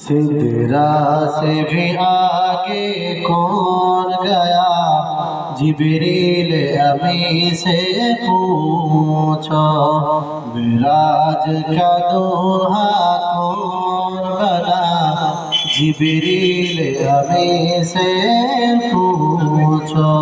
सिदरा से भी आगे कौन गया, जिब्रील अमी से पूछो। मिराज का दूल्हा कौन बना, जिब्रील अमी से पूछो।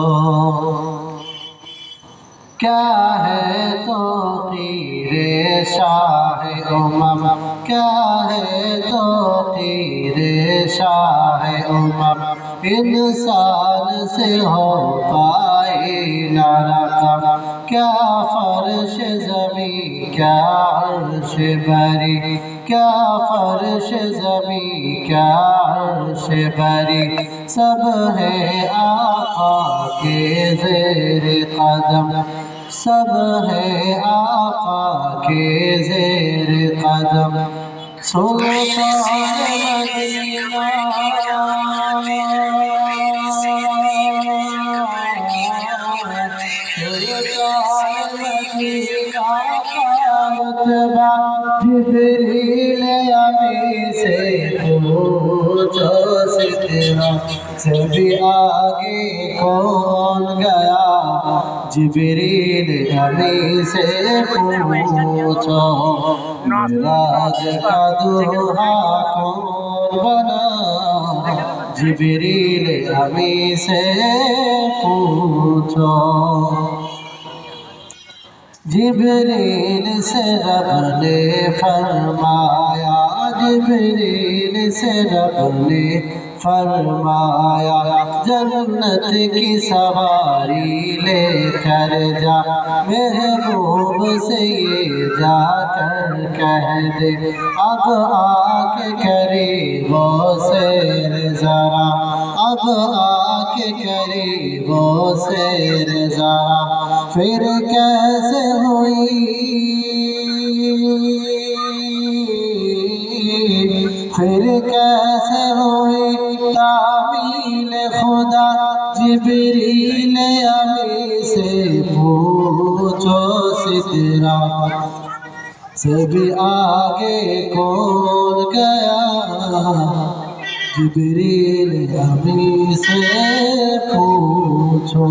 क्या है तो कीरे शाह उमम, क्या है तो कीरे शाह उमम, इंसान से हो पाए ना रकम। क्या फर्श ज़मीं क्या अर्श बरी, क्या फर्श ज़मीं क्या अर्श बरी, सब है आका के ज़ेर कदम, सब है आका के ज़ेर कदम। सुल्तान मदीना रुतबा, जिब्रील अमी से पूछो। सिदरा से भी आगे कौन गया, जिब्रील अमी से पूछो। मिराज का दूल्हा कौन बना, जिब्रील अमी से पूछो। जिब्रील से रब ने फरमाया, जिब्रील से रब ने फरमाया, जन्नत की सवारी लेकर जा, महबूब से ये जाकर कह दे, अब आके करीबो सैर जरा, अब आके करीबो सैर जरा। फिर कैसे हुई, फिर कैसे हुई तामील खुदा, जिब्रील अमी से पूछो। सिदरा से भी आगे कौन गया, जिब्रील अमी से पूछो।